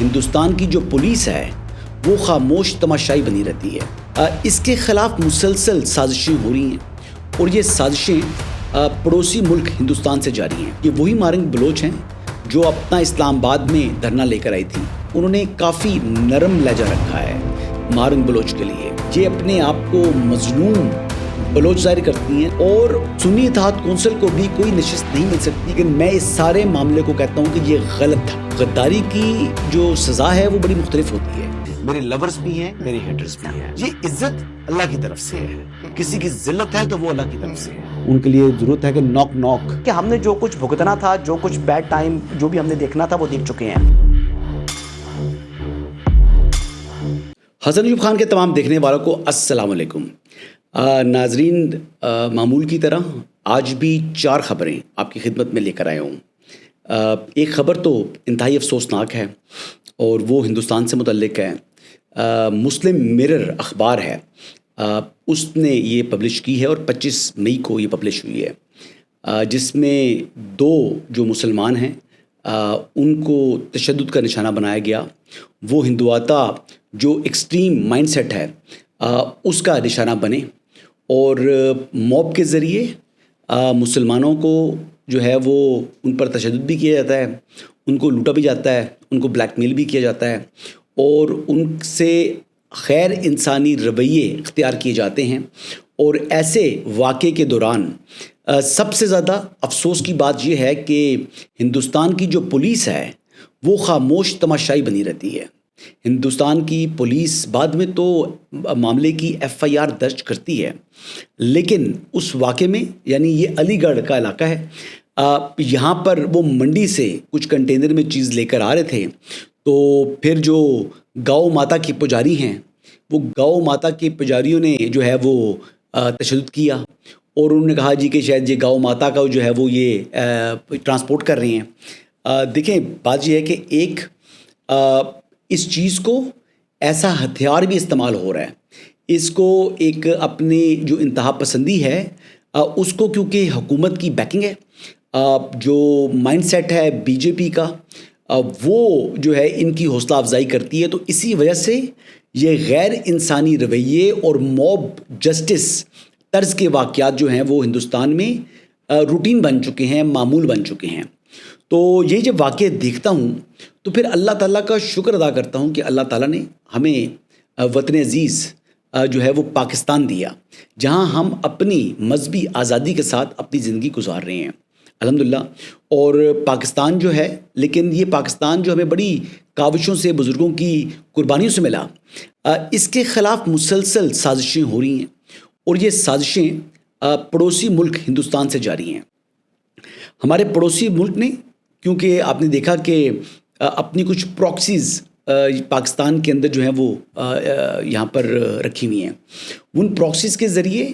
ہندوستان کی جو پولیس ہے وہ خاموش تماشائی بنی رہتی ہے. اس کے خلاف مسلسل سازشیں ہو رہی ہیں اور یہ سازشیں پڑوسی ملک ہندوستان سے جاری ہیں. یہ وہی مارنگ بلوچ ہیں جو اپنا اسلام آباد میں دھرنا لے کر آئی تھی. انہوں نے کافی نرم لہجہ رکھا ہے مارنگ بلوچ کے لیے. یہ اپنے آپ کو مظلوم بلوچ ظاہر کرتی ہیں اور سنی اتحاد کونسل کو بھی کوئی نشست نہیں مل سکتی. لیکن میں اس سارے معاملے کو کہتا ہوں کہ یہ غلط تھا. غداری کی جو سزا ہے وہ بڑی مختلف ہوتی ہے. میرے لورز بھی ہیں، میرے ہیٹرز بھی ہیں. یہ عزت اللہ کی طرف سے ہے. کسی کی ذلت ہے تو وہ اللہ کی طرف سے ہے. ان کے لیے ضرورت ہے کہ نوک نوک کہ ہم نے جو کچھ بھگتنا تھا، جو کچھ بیڈ ٹائم جو بھی ہم نے دیکھنا تھا وہ دیکھ چکے ہیں. حسن ایوب خان کے تمام دیکھنے والوں کو السلام علیکم. ناظرین، معمول کی طرح آج بھی 4 خبریں آپ کی خدمت میں لے کر آیا ہوں. ایک خبر تو انتہائی افسوسناک ہے اور وہ ہندوستان سے متعلق ہے. مسلم مرر اخبار ہے، اس نے یہ پبلش کی ہے اور 25 مئی کو یہ پبلش ہوئی ہے، جس میں 2 جو مسلمان ہیں ان کو تشدد کا نشانہ بنایا گیا. وہ ہندواتا جو ایکسٹریم مائنڈ سیٹ ہے اس کا نشانہ بنے اور موب کے ذریعے مسلمانوں کو جو ہے وہ ان پر تشدد بھی کیا جاتا ہے، ان کو لوٹا بھی جاتا ہے، ان کو بلیک میل بھی کیا جاتا ہے اور ان سے غیر انسانی رویے اختیار کیے جاتے ہیں. اور ایسے واقعے کے دوران سب سے زیادہ افسوس کی بات یہ ہے کہ ہندوستان کی جو پولیس ہے وہ خاموش تماشائی بنی رہتی ہے. ہندوستان کی پولیس بعد میں تو معاملے کی FIR درج کرتی ہے، لیکن اس واقعے میں، یعنی یہ علی گڑھ کا علاقہ ہے، یہاں پر وہ منڈی سے کچھ کنٹینر میں چیز لے کر آ رہے تھے. تو پھر جو گاؤں ماتا کے پجاری ہیں، وہ گاؤں ماتا کے پجاریوں نے جو ہے وہ تشدد کیا اور انہوں نے کہا جی کہ شاید یہ گاؤں ماتا کا جو ہے وہ یہ ٹرانسپورٹ کر رہے ہیں. دیکھیں، بات یہ ہے کہ ایک اس چیز کو ایسا ہتھیار بھی استعمال ہو رہا ہے. اس کو ایک اپنی جو انتہا پسندی ہے اس کو، کیونکہ حکومت کی بیکنگ ہے، جو مائنڈ سیٹ ہے BJP کا، وہ جو ہے ان کی حوصلہ افزائی کرتی ہے. تو اسی وجہ سے یہ غیر انسانی رویے اور موب جسٹس طرز کے واقعات جو ہیں وہ ہندوستان میں روٹین بن چکے ہیں، معمول بن چکے ہیں. تو یہ جب واقعے دیکھتا ہوں تو پھر اللہ تعالیٰ کا شکر ادا کرتا ہوں کہ اللہ تعالیٰ نے ہمیں وطن عزیز جو ہے وہ پاکستان دیا، جہاں ہم اپنی مذہبی آزادی کے ساتھ اپنی زندگی گزار رہے ہیں الحمدللہ. اور پاکستان جو ہے، لیکن یہ پاکستان جو ہمیں بڑی کاوشوں سے، بزرگوں کی قربانیوں سے ملا، اس کے خلاف مسلسل سازشیں ہو رہی ہیں اور یہ سازشیں پڑوسی ملک ہندوستان سے جاری ہیں. ہمارے پڑوسی ملک نے، کیونکہ آپ نے دیکھا کہ اپنی کچھ پراکسیز پاکستان کے اندر جو ہیں وہ یہاں پر رکھی ہوئی ہیں، ان پراکسیز کے ذریعے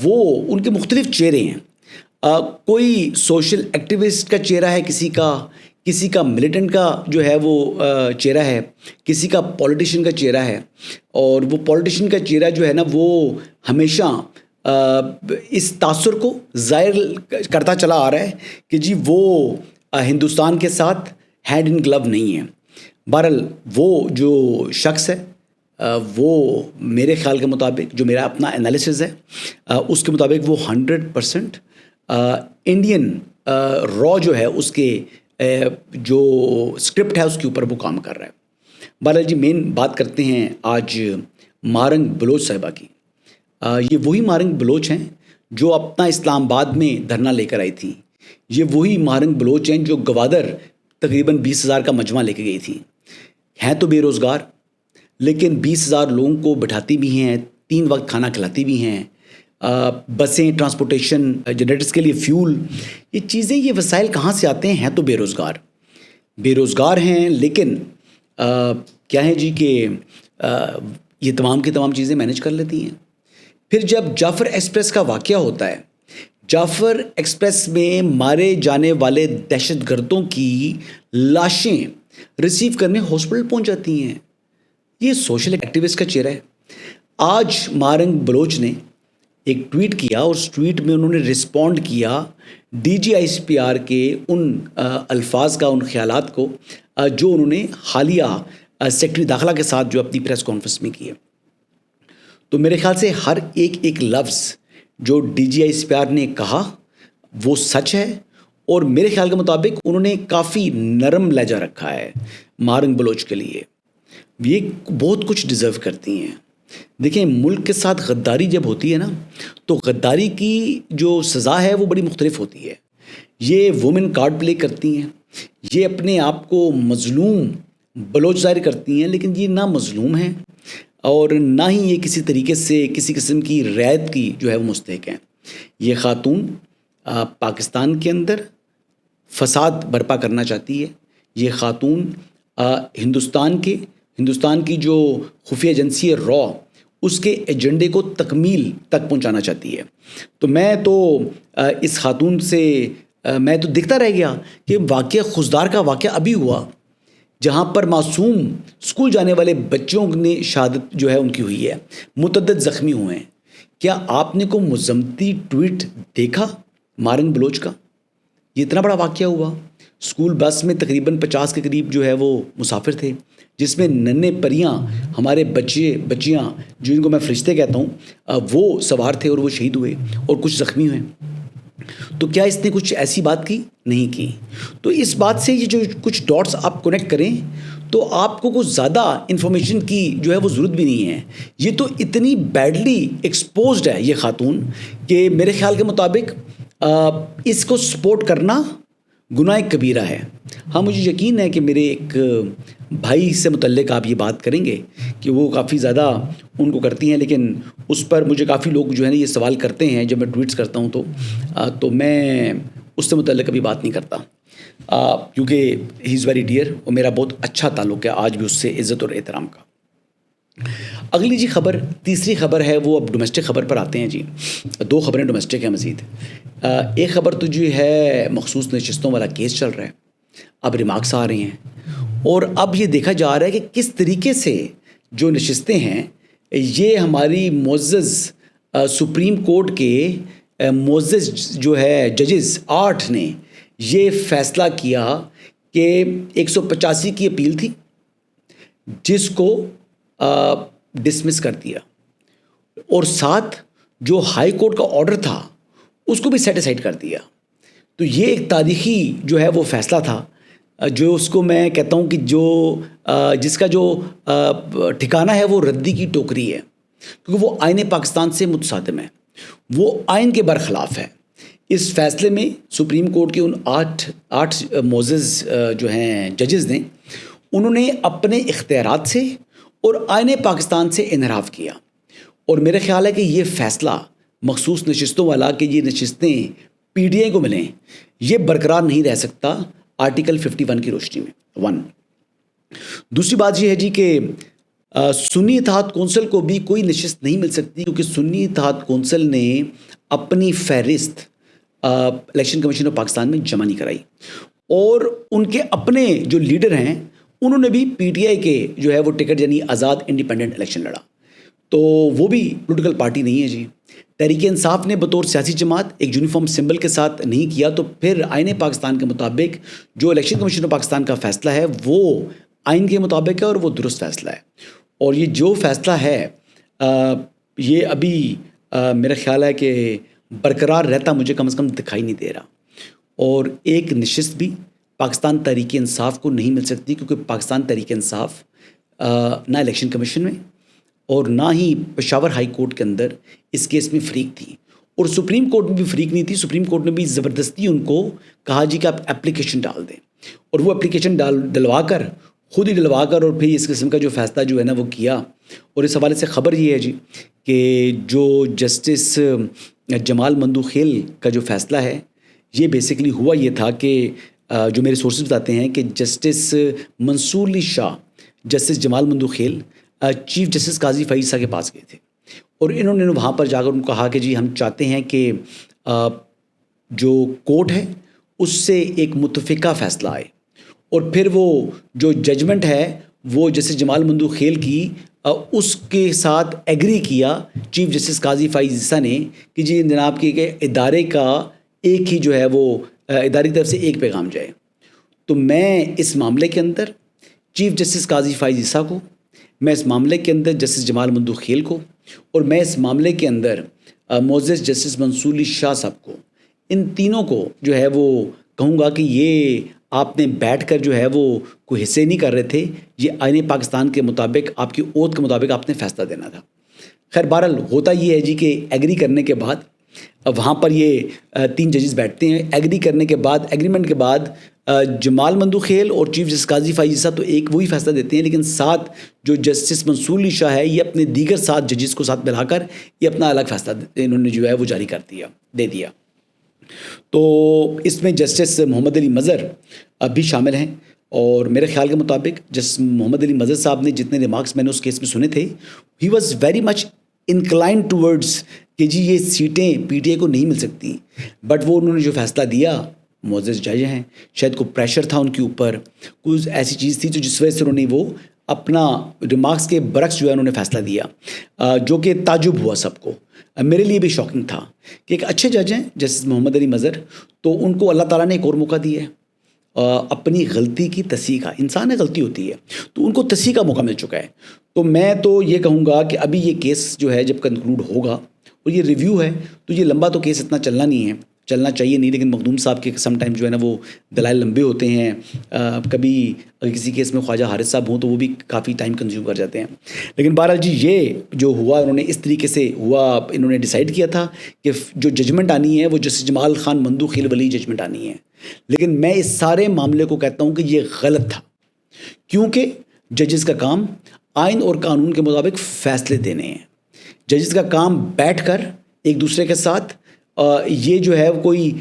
وہ ان کے مختلف چہرے ہیں. کوئی سوشل ایکٹیوسٹ کا چہرہ ہے، کسی کا ملیٹنٹ کا جو ہے وہ چہرہ ہے، کسی کا پولیٹیشین کا چہرہ ہے. اور وہ پولیٹیشین کا چہرہ جو ہے نا، وہ ہمیشہ اس تاثر کو ظاہر کرتا چلا آ رہا ہے کہ جی وہ ہندوستان کے ساتھ ہینڈ ان گلو نہیں ہے. بہرحال وہ جو شخص ہے وہ میرے خیال کے مطابق، جو میرا اپنا انالیسز ہے اس کے مطابق، وہ 100% انڈین را جو ہے اس کے جو اسکرپٹ ہے اس کے اوپر وہ کام کر رہا ہے. بہرحال جی، مین بات کرتے ہیں آج مارنگ بلوچ صاحبہ کی. یہ وہی مارنگ بلوچ ہیں جو اپنا اسلام آباد میں دھرنا لے کر آئی تھی. یہ وہی مارنگ بلوچ ہیں جو گوادر تقریباً 20,000 کا مجمع لے کے گئی تھی. ہیں تو بے روزگار، لیکن 20,000 لوگوں کو بٹھاتی بھی ہیں، 3 وقت کھانا کھلاتی بھی ہیں، بسیں، ٹرانسپورٹیشن، جنریٹرز کے لیے فیول، یہ چیزیں، یہ وسائل کہاں سے آتے ہیں تو بے روزگار ہیں. لیکن کیا ہے جی کہ یہ تمام کی تمام چیزیں مینیج کر لیتی ہیں. پھر جب جعفر ایکسپریس کا واقعہ ہوتا ہے، جعفر ایکسپریس میں مارے جانے والے دہشت گردوں کی لاشیں ریسیو کرنے ہاسپٹل پہنچ جاتی ہیں. یہ سوشل ایکٹیوسٹ کا چہرہ ہے. آج مارنگ بلوچ نے ایک ٹویٹ کیا اور اس ٹویٹ میں انہوں نے رسپونڈ کیا DGISPR کے ان الفاظ کا، ان خیالات کو جو انہوں نے حالیہ سیکرٹری داخلہ کے ساتھ جو اپنی پریس کانفرنس میں کی ہے. تو میرے خیال سے ہر ایک لفظ جو DGISPR نے کہا وہ سچ ہے، اور میرے خیال کے مطابق انہوں نے کافی نرم لہجہ رکھا ہے مارنگ بلوچ کے لیے. یہ بہت کچھ ڈیزرو کرتی ہیں. دیکھیں، ملک کے ساتھ غداری جب ہوتی ہے نا، تو غداری کی جو سزا ہے وہ بڑی مختلف ہوتی ہے. یہ وومن کارڈ پلے کرتی ہیں، یہ اپنے آپ کو مظلوم بلوچ ظاہر کرتی ہیں، لیکن یہ نہ مظلوم ہیں اور نہ ہی یہ کسی طریقے سے کسی قسم کی رعایت کی جو ہے وہ مستحق ہیں. یہ خاتون پاکستان کے اندر فساد برپا کرنا چاہتی ہے. یہ خاتون ہندوستان کی جو خفیہ ایجنسی ہے را، اس کے ایجنڈے کو تکمیل تک پہنچانا چاہتی ہے. تو میں تو اس خاتون سے میں تو دیکھتا رہ گیا کہ واقعہ خزدار کا واقعہ ابھی ہوا، جہاں پر معصوم اسکول جانے والے بچوں نے شہادت جو ہے ان کی ہوئی ہے، متعدد زخمی ہوئے ہیں. کیا آپ نے کوئی مذمتی ٹویٹ دیکھا مارنگ بلوچ کا؟ یہ اتنا بڑا واقعہ ہوا. اسکول بس میں تقریباً 50 کے قریب جو ہے وہ مسافر تھے، جس میں ننھے پریاں ہمارے بچیاں جن کو میں فرشتے کہتا ہوں وہ سوار تھے، اور وہ شہید ہوئے اور کچھ زخمی ہوئے. تو کیا اس نے کچھ ایسی بات کی؟ نہیں کی. تو اس بات سے یہ جو کچھ ڈاٹس آپ کنیکٹ کریں تو آپ کو کچھ زیادہ انفارمیشن کی جو ہے وہ ضرورت بھی نہیں ہے. یہ تو اتنی بیڈلی ایکسپوزڈ ہے یہ خاتون کہ میرے خیال کے مطابق اس کو سپورٹ کرنا گناہ کبیرہ ہے. ہاں، مجھے یقین ہے کہ میرے ایک بھائی سے متعلق آپ یہ بات کریں گے کہ وہ کافی زیادہ ان کو کرتی ہیں، لیکن اس پر مجھے کافی لوگ جو ہے نا یہ سوال کرتے ہیں جب میں ٹویٹس کرتا ہوں تو میں اس سے متعلق کبھی بات نہیں کرتا، کیونکہ ہی از ویری ڈیئر اور میرا بہت اچھا تعلق ہے آج بھی اس سے عزت اور احترام کا. اگلی تیسری خبر ہے وہ اب ڈومیسٹک خبر پر آتے ہیں جی. 2 خبریں ڈومیسٹک ہیں مزید. ایک خبر تو جو ہے مخصوص نشستوں والا کیس چل رہا ہے، اب ریمارکس آ رہے ہیں، اور اب یہ دیکھا جا رہا ہے کہ کس طریقے سے جو نشستیں ہیں یہ ہماری معزز سپریم کورٹ کے معزز جو ہے ججز 8 نے یہ فیصلہ کیا کہ 185 کی اپیل تھی جس کو ڈسمس کر دیا، اور ساتھ جو ہائی کورٹ کا آرڈر تھا اس کو بھی سیٹ اسائڈ کر دیا. تو یہ ایک تاریخی جو ہے وہ فیصلہ تھا، جو اس کو میں کہتا ہوں کہ جس کا جو ٹھکانہ ہے وہ ردی کی ٹوکری ہے، کیونکہ وہ آئین پاکستان سے متصادم ہے، وہ آئین کے برخلاف ہے. اس فیصلے میں سپریم کورٹ کے ان 8 معزز جو ہیں ججز نے، انہوں نے اپنے اختیارات سے اور آئین پاکستان سے انحراف کیا. اور میرا خیال ہے کہ یہ فیصلہ مخصوص نشستوں والا کہ یہ نشستیں PTI کو ملیں، یہ برقرار نہیں رہ سکتا آرٹیکل 51 کی روشنی میں. 1 دوسری بات یہ ہے جی کہ سنی اتحاد کونسل کو بھی کوئی نشست نہیں مل سکتی، کیونکہ سنی اتحاد کونسل نے اپنی فہرست الیکشن کمیشن آف پاکستان میں جمع نہیں کرائی، اور ان کے اپنے جو لیڈر ہیں انہوں نے بھی PTI کے جو ہے وہ ٹکٹ یعنی آزاد انڈیپینڈنٹ الیکشن لڑا. تو وہ بھی پولیٹیکل پارٹی نہیں ہے جی. تحریک انصاف نے بطور سیاسی جماعت ایک یونیفارم سمبل کے ساتھ نہیں کیا، تو پھر آئین پاکستان کے مطابق جو الیکشن کمیشن آف پاکستان کا فیصلہ ہے وہ آئین کے مطابق ہے اور وہ درست فیصلہ ہے. اور یہ جو فیصلہ ہے یہ ابھی میرا خیال ہے کہ برقرار رہتا مجھے کم از کم دکھائی نہیں دے رہا. اور ایک نشست بھی پاکستان تحریک انصاف کو نہیں مل سکتی، کیونکہ پاکستان تحریک انصاف نہ الیکشن کمیشن میں اور نہ ہی پشاور ہائی کورٹ کے اندر اس کیس میں فریق تھی، اور سپریم کورٹ میں بھی فریق نہیں تھی. سپریم کورٹ نے بھی زبردستی ان کو کہا جی کہ آپ اپلیکیشن ڈال دیں، اور وہ اپلیکیشن خود ہی ڈلوا کر اور پھر اس قسم کا جو فیصلہ جو ہے نا وہ کیا. اور اس حوالے سے خبر یہ ہے جی کہ جو جسٹس جمال مندوخیل کا جو فیصلہ ہے یہ بیسیکلی ہوا یہ تھا کہ جو میرے سورسز بتاتے ہیں کہ جسٹس منصور علی شاہ، جسٹس جمال مندوخیل چیف جسٹس قاضی فائز صاحب کے پاس گئے تھے، اور انہوں نے وہاں پر جا کر ان کو کہا کہ جی ہم چاہتے ہیں کہ جو کورٹ ہے اس سے ایک متفقہ فیصلہ آئے. اور پھر وہ جو ججمنٹ ہے وہ جسٹس جمال مندوخیل کی اس کے ساتھ ایگری کیا چیف جسٹس قاضی فائز عیسیٰ نے کہ جی جناب کہ ادارے کا ایک ہی جو ہے وہ ادارے کی طرف سے ایک پیغام جائے. تو میں اس معاملے کے اندر چیف جسٹس قاضی فائز عیسیٰ کو، میں اس معاملے کے اندر جسٹس جمال مندو خیل کو، اور میں اس معاملے کے اندر معزز جسٹس منصور علی شاہ صاحب کو، ان تینوں کو جو ہے وہ کہوں گا کہ یہ آپ نے بیٹھ کر جو ہے وہ کوئی حصے نہیں کر رہے تھے، یہ آئین پاکستان کے مطابق آپ کی اوتھ کے مطابق آپ نے فیصلہ دینا تھا. خیر بہرحال ہوتا یہ ہے جی کہ ایگری کرنے کے بعد وہاں پر یہ 3 ججز بیٹھتے ہیں. ایگری کرنے کے بعد، ایگریمنٹ کے بعد جمال مندو خیل اور چیف جسٹس قاضی فائز عیسیٰ تو ایک وہی فیصلہ دیتے ہیں، لیکن ساتھ جو جسٹس منصور علی شاہ ہے یہ اپنے دیگر 7 ججز کو ساتھ ملا کر یہ اپنا الگ فیصلہ انہوں نے جو ہے وہ جاری دے دیا. تو اس میں جسٹس محمد علی مظہر اب بھی شامل ہیں، اور میرے خیال کے مطابق جسٹس محمد علی مظہر صاحب نے جتنے ریمارکس میں نے اس کیس میں سنے تھے، he was very much inclined towards کہ جی یہ سیٹیں پی ٹی اے کو نہیں مل سکتی. بٹ وہ انہوں نے جو فیصلہ دیا، معزز جج ہیں، شاید کوئی پریشر تھا ان کے اوپر، کچھ ایسی چیز تھی جو جس وجہ سے انہوں نے وہ اپنا ریمارکس کے برعکس جو ہے انہوں نے فیصلہ دیا، جو کہ تعجب ہوا سب کو. میرے لیے بھی شاکنگ تھا کہ ایک اچھے جج ہیں جسٹس محمد علی مظہر، تو ان کو اللہ تعالیٰ نے ایک اور موقع دیا ہے اپنی غلطی کی تصحیح کا. انسان ہے، غلطی ہوتی ہے، تو ان کو تصحیح کا موقع مل چکا ہے. تو میں تو یہ کہوں گا کہ ابھی یہ کیس جو ہے جب کنکلوڈ ہوگا اور یہ ریویو ہے تو یہ لمبا تو کیس اتنا چلنا نہیں ہے، چلنا چاہیے نہیں، لیکن مخدوم صاحب کے سم ٹائم جو ہے نا وہ دلائل لمبے ہوتے ہیں. کبھی اگر کسی کیس میں خواجہ حارث صاحب ہوں تو وہ بھی کافی ٹائم کنزیوم کر جاتے ہیں. لیکن بہرحال جی یہ جو ہوا انہوں نے اس طریقے سے ہوا، انہوں نے ڈیسائیڈ کیا تھا کہ جو ججمنٹ آنی ہے وہ جسٹس جمال خان مندو خیل والی ججمنٹ آنی ہے. لیکن میں اس سارے معاملے کو کہتا ہوں کہ یہ غلط تھا، کیونکہ ججز کا کام آئین اور قانون کے مطابق فیصلے دینے ہیں. ججز کا کام بیٹھ کر ایک دوسرے کے ساتھ یہ جو ہے کوئی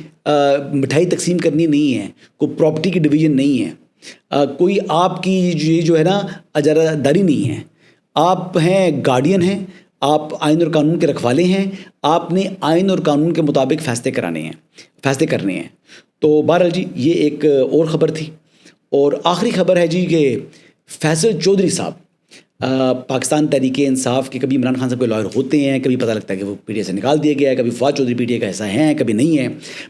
مٹھائی تقسیم کرنی نہیں ہے، کوئی پراپرٹی کی ڈویژن نہیں ہے، کوئی آپ کی یہ جو ہے نا اجارہ داری نہیں ہے. آپ ہیں گارڈین ہیں، آپ آئین اور قانون کے رکھوالے ہیں، آپ نے آئین اور قانون کے مطابق فیصلے کرنے ہیں. تو بہرحال جی یہ ایک اور خبر تھی. اور آخری خبر ہے جی کہ فیصل چودھری صاحب پاکستان تحریک انصاف کے، کبھی عمران خان صاحب کے لائر ہوتے ہیں، کبھی پتہ لگتا ہے کہ وہ پی ٹی اے سے نکال دیا گیا ہے، کبھی Fawad Chaudhry P T A کا ایسا ہیں، کبھی نہیں ہے.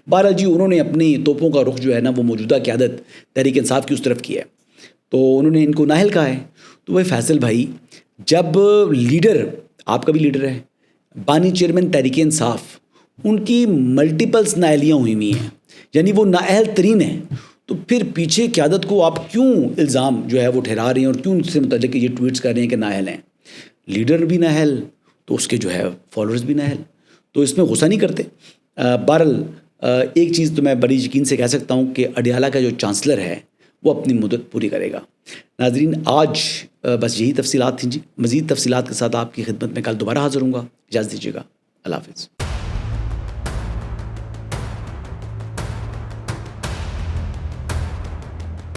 بہرحال جی انہوں نے اپنی توپوں کا رخ جو ہے نا وہ موجودہ قیادت تحریک انصاف کی اس طرف کیا ہے. تو انہوں نے ان کو نااہل کہا ہے. تو وہ فیصل بھائی، جب لیڈر، آپ کا بھی لیڈر ہے، بانی چیئرمین تحریک انصاف، ان کی ملٹیپلس نااہلیاں ہوئی ہیں، یعنی وہ نااہل ترین ہیں، تو پھر پیچھے قیادت کو آپ کیوں الزام جو ہے وہ ٹھہرا رہے ہیں اور کیوں ان سے متعلق یہ ٹویٹس کر رہے ہیں کہ نااہل ہیں؟ لیڈر بھی نااہل تو اس کے جو ہے فالوورز بھی نااہل، تو اس میں غصہ نہیں کرتے. بہرحال ایک چیز تو میں بڑی یقین سے کہہ سکتا ہوں کہ اڈیالہ کا جو چانسلر ہے وہ اپنی مدت پوری کرے گا. ناظرین آج بس یہی تفصیلات تھیں جی. مزید تفصیلات کے ساتھ آپ کی خدمت میں کل دوبارہ حاضر ہوں گا. اجازت دیجیے گا. اللہ حافظ.